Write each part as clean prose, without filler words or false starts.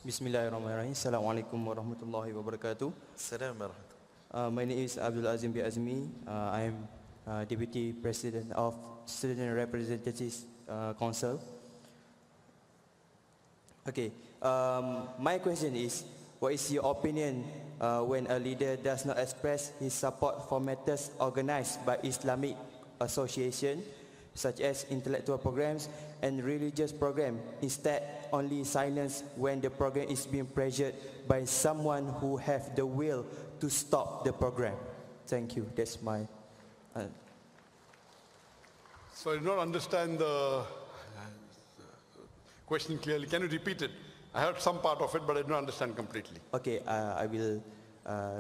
Bismillahirrahmanirrahim. Assalamualaikum warahmatullahi wabarakatuh. My name is Abdul Azim bin Azmi. I am Deputy President of Student Representatives Council. Okay, my question is, what is your opinion when a leader does not express his support for matters organized by Islamic association, such as intellectual programs and religious programs, instead only silence when the program is being pressured by someone who have the will to stop the program? Thank you. That's my... So I did not understand the question clearly. Can you repeat it? I heard some part of it, but I did not understand completely. Okay, I will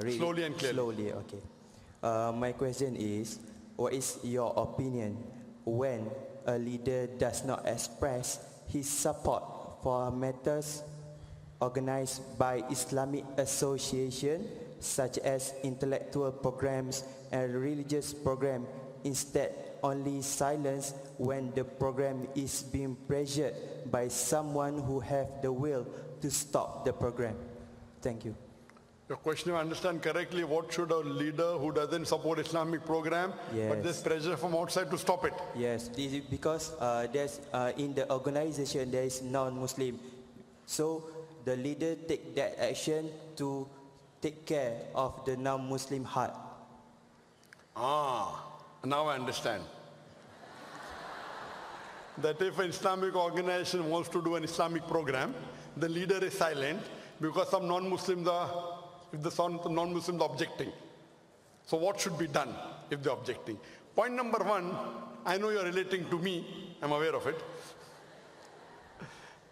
read slowly and clearly. Slowly, okay. My question is, what is your opinion when a leader does not express his support for matters organized by Islamic association, such as intellectual programs and religious programs, instead only silence when the program is being pressured by someone who have the will to stop the program? Thank you. Your question, if I understand correctly, what should a leader who doesn't support Islamic program, but there's pressure from outside to stop it? Yes, this is because there's in the organization there is non-Muslim, so the leader take that action to take care of the non-Muslim heart. Now I understand. That if an Islamic organization wants to do an Islamic program, the leader is silent because some non-Muslims are, if the non-Muslims are objecting. So what should be done if they're objecting? Point number one, I know you're relating to me, I'm aware of it,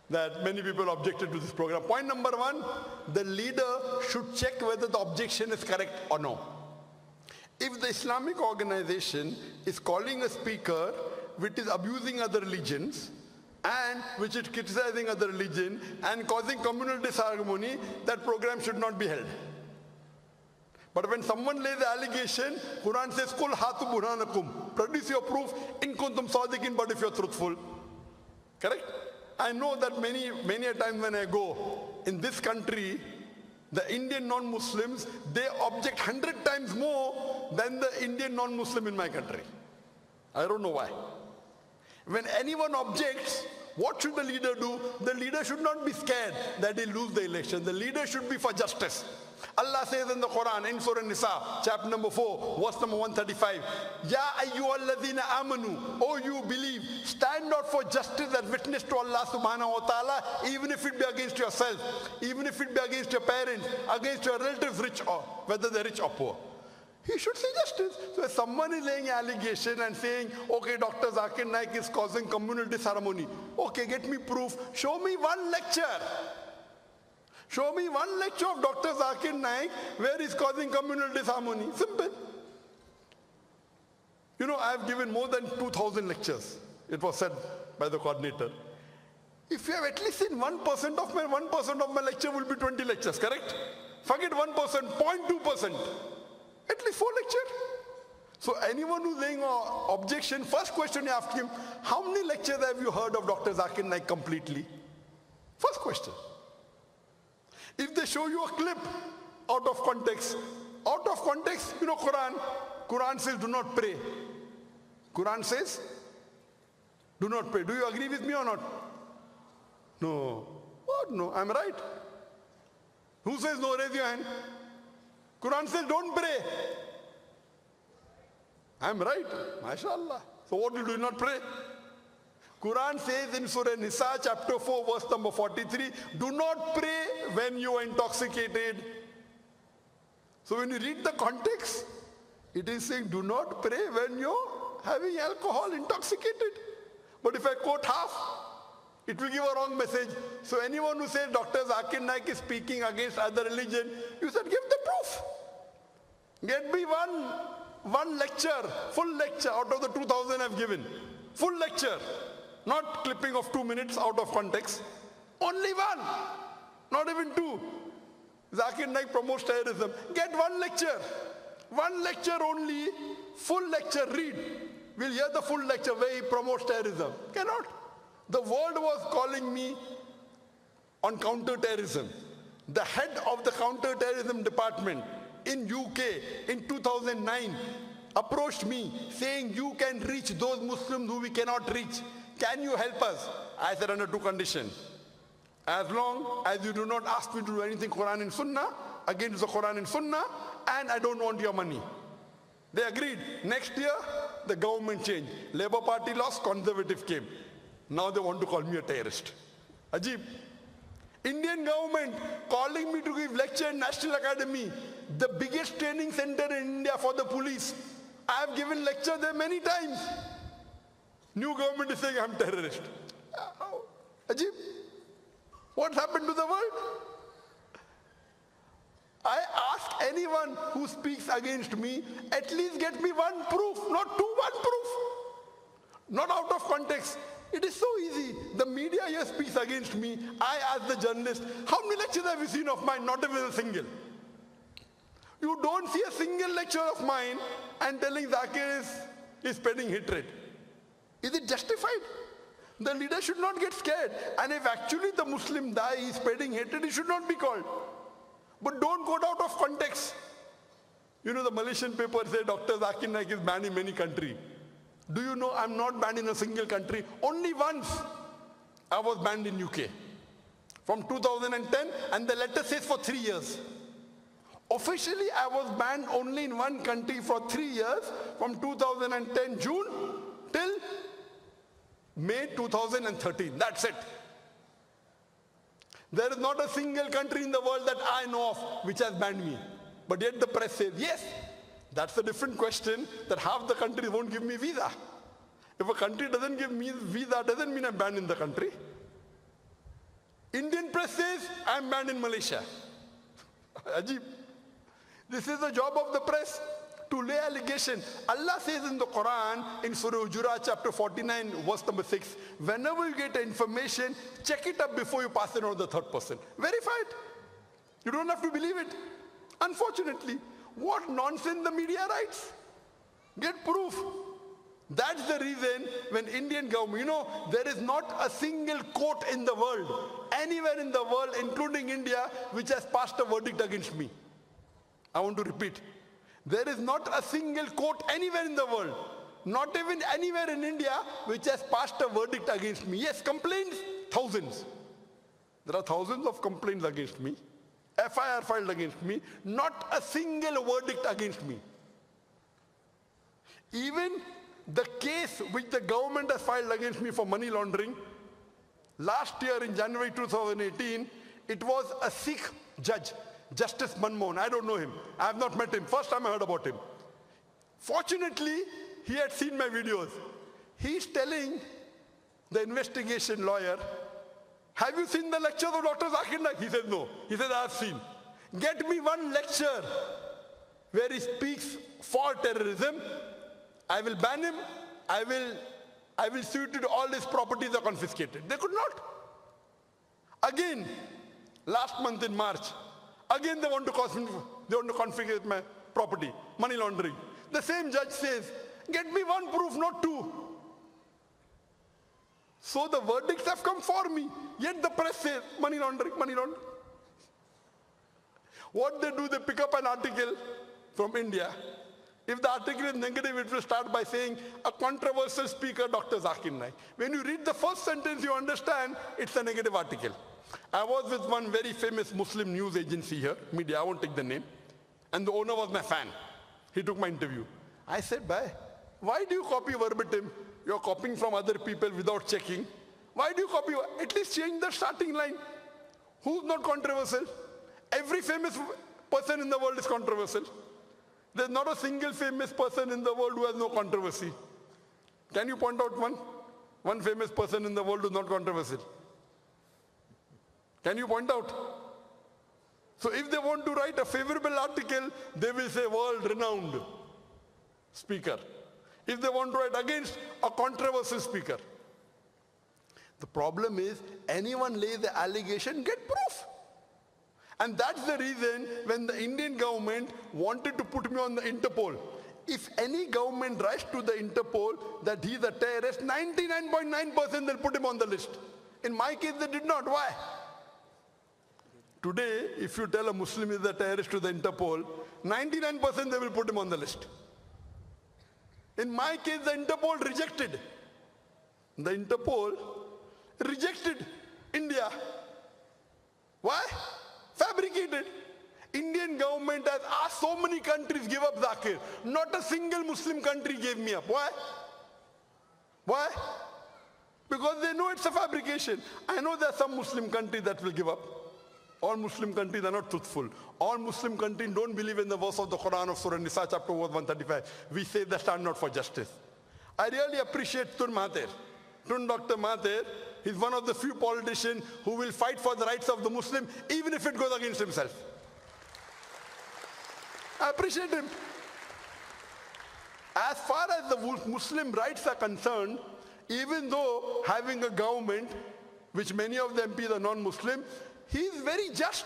that many people objected to this program. Point number one, the leader should check whether the objection is correct or no. If the Islamic organization is calling a speaker which is abusing other religions and which is criticizing other religion and causing communal disharmony, that program should not be held. But when someone lays the allegation, Quran says, "Kul hatu burhanakum," produce your proof, in kuntum sadiqin, but if you're truthful. Correct? I know that many a time when I go in this country, the Indian non-Muslims, they object 100 times more than the Indian non-Muslim in my country. I don't know why. When anyone objects, what should the leader do? The leader should not be scared that he'll lose the election. The leader should be for justice. Allah says in the Quran, in Surah Nisa, chapter number 4, verse number 135, Ya ayyuhalladhina amanu, oh you believe, stand out for justice and witness to Allah subhanahu wa ta'ala, even if it be against yourself, even if it be against your parents, against your relatives, rich or, whether they're rich or poor. He should say justice. So if someone is laying allegation and saying, okay, Dr. Zakir Naik is causing communal disharmony. Okay, get me proof. Show me one lecture. Show me one lecture of Dr. Zakir Naik where he's causing communal disharmony. Simple. You know, I have given more than 2,000 lectures. It was said by the coordinator. If you have at least seen 1% of my lecture will be 20 lectures, correct? Forget 1%, 0.2%. At least 4 lectures. So anyone who's laying an objection, first question you ask him, how many lectures have you heard of Dr. Zakir Naik completely? First question. If they show you a clip out of context, you know Quran says do not pray. Quran says do not pray. Do you agree with me or not? No. What? No, I'm right. Who says no? Raise your hand. Quran says don't pray. I'm right. MashaAllah. So what do you do? Not pray? Quran says in Surah Nisa chapter 4 verse number 43, do not pray when you are intoxicated. So when you read the context, it is saying do not pray when you're having alcohol, intoxicated. But if I quote half, it will give a wrong message. So anyone who says Dr. Zakir Naik is speaking against other religion, you said give the proof. Get me one lecture, full lecture out of the 2,000 I've given. Full lecture. Not clipping of 2 minutes out of context. Only one. Not even 2. Zakir Naik promotes terrorism. Get one lecture. One lecture only. Full lecture, read. We'll hear the full lecture where he promotes terrorism. Cannot. The world was calling me on counter-terrorism. The head of the counter-terrorism department in UK in 2009 approached me saying, you can reach those Muslims who we cannot reach. Can you help us? I said, under two conditions. As long as you do not ask me to do anything Quran and Sunnah, against the Quran and Sunnah, and I don't want your money. They agreed. Next year, the government changed. Labour Party lost, Conservative came. Now they want to call me a terrorist. Ajib. Indian government calling me to give lecture in National Academy, the biggest training center in India for the police. I have given lecture there many times. New government is saying I'm terrorist. Ajib. What's happened to the world? I ask anyone who speaks against me, at least get me one proof, not two, one proof. Not out of context. It is so easy. The media here speaks against me. I ask the journalist, how many lectures have you seen of mine? Not even a single. You don't see a single lecture of mine and telling Zakir is spreading hatred. Is it justified? The leader should not get scared. And if actually the Muslim die is spreading hatred, he should not be called. But don't go out of context. You know, the Malaysian paper said Dr. Zakir Naik is banned in many countries. Do you know I'm not banned in a single country? Only once I was banned in UK. From 2010, and the letter says for 3 years. Officially, I was banned only in one country for 3 years, from 2010 June till May 2013. That's it. There is not a single country in the world that I know of which has banned me. But yet the press says, yes. That's a different question, that half the countries won't give me visa. If a country doesn't give me visa, doesn't mean I'm banned in the country. Indian press says, I'm banned in Malaysia. Ajib. This is the job of the press, to lay allegation. Allah says in the Quran, in Surah Hujurat chapter 49, verse number 6, whenever you get information, check it up before you pass it on to the third person. Verify it. You don't have to believe it. Unfortunately, what nonsense the media writes. Get proof. That's the reason when Indian government, you know, there is not a single court in the world, anywhere in the world, including India, which has passed a verdict against me. I want to repeat. There is not a single court anywhere in the world, not even anywhere in India, which has passed a verdict against me. Yes, complaints, thousands. There are thousands of complaints against me. FIR filed against me, not a single verdict against me. Even the case which the government has filed against me for money laundering, last year in January 2018, it was a Sikh judge, Justice Manmohan. I don't know him. I have not met him. First time I heard about him. Fortunately, he had seen my videos. He's telling the investigation lawyer, have you seen the lectures of Dr. Zakir Naik? He said, no. He said, I have seen. Get me one lecture where he speaks for terrorism. I will ban him. I will sue to all his properties are confiscated. They could not. Again, last month in March, again they want to confiscate my property, money laundering. The same judge says, get me one proof, not two. So the verdicts have come for me. Yet the press says, money laundering, money laundering. What they do, they pick up an article from India. If the article is negative, it will start by saying, a controversial speaker, Dr. Zakir Naik. When you read the first sentence, you understand it's a negative article. I was with one very famous Muslim news agency here, media, I won't take the name, and the owner was my fan. He took my interview. I said, bhai, why do you copy verbatim? You're copying from other people without checking. Why do you copy? At least change the starting line. Who's not controversial? Every famous person in the world is controversial. There's not a single famous person in the world who has no controversy. Can you point out one? One famous person in the world who's not controversial? Can you point out? So if they want to write a favorable article, they will say world-renowned speaker. If they want to write against a controversial speaker. The problem is, anyone lays the allegation, get proof. And that's the reason when the Indian government wanted to put me on the Interpol. If any government writes to the Interpol that he's a terrorist, 99.9% they'll put him on the list. In my case, they did not. Why? Today, if you tell a Muslim is a terrorist to the Interpol, 99% they will put him on the list. In my case, the Interpol rejected. The Interpol rejected India. Why? Fabricated. Indian government has asked so many countries give up Zakir. Not a single Muslim country gave me up. Why? Why? Because they know it's a fabrication. I know there are some Muslim countries that will give up. All Muslim countries are not truthful. All Muslim countries don't believe in the verse of the Quran of Surah Nisa chapter 135. We say they stand not for justice. I really appreciate Tun Mahathir. Tun Dr. Mahathir, he's one of the few politicians who will fight for the rights of the Muslim even if it goes against himself. I appreciate him. As far as the Muslim rights are concerned, even though having a government, which many of the MPs are non-Muslim, he is very just.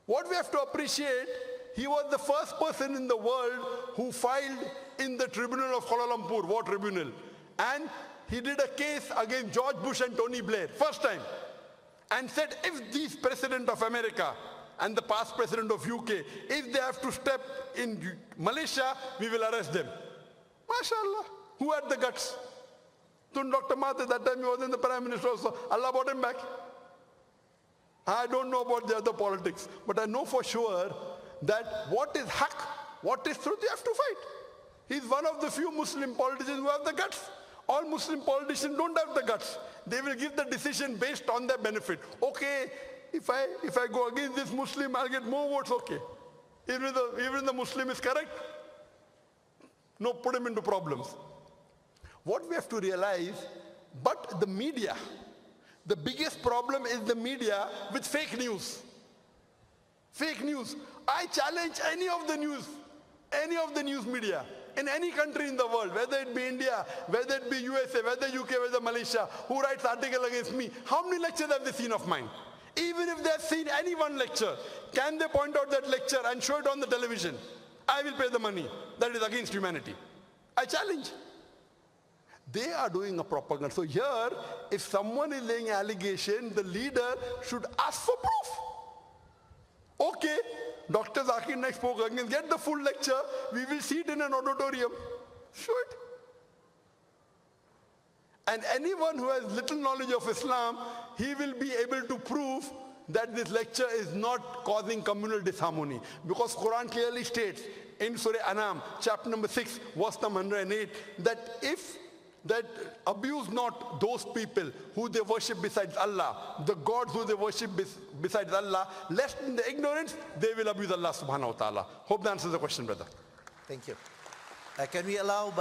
What we have to appreciate, he was the first person in the world who filed in the tribunal of Kuala Lumpur, war tribunal. And he did a case against George Bush and Tony Blair, first time. And said, if these president of America and the past president of UK, if they have to step in Malaysia, we will arrest them. MashaAllah. Who had the guts? Tun Dr. Mahathir, that time he was in the Prime Minister also. Allah brought him back. I don't know about the other politics, but I know for sure that what is haq, what is truth, you have to fight. He's one of the few Muslim politicians who have the guts. All Muslim politicians don't have the guts. They will give the decision based on their benefit. Okay, if I go against this Muslim, I'll get more votes, okay. Even if the Muslim is correct, no, put him into problems. What we have to realize, but the media, the biggest problem is the media with fake news. Fake news. I challenge any of the news media in any country in the world, whether it be India, whether it be USA, whether UK, whether Malaysia, who writes article against me. How many lectures have they seen of mine? Even if they have seen any one lecture, can they point out that lecture and show it on the television? I will pay the money. That is against humanity. I challenge. They are doing a propaganda. So here, if someone is laying allegation, the leader should ask for proof. Okay, Dr. Zakir Naik spoke against, get the full lecture, we will see it in an auditorium. Show it. And anyone who has little knowledge of Islam, he will be able to prove that this lecture is not causing communal disharmony. Because Quran clearly states in Surah Anam, chapter number 6, verse number 108, that abuse not those people who they worship besides Allah, the gods who they worship besides Allah, lest in the ignorance they will abuse Allah subhanahu wa ta'ala. Hope that answers the question, brother. Thank you. Can we allow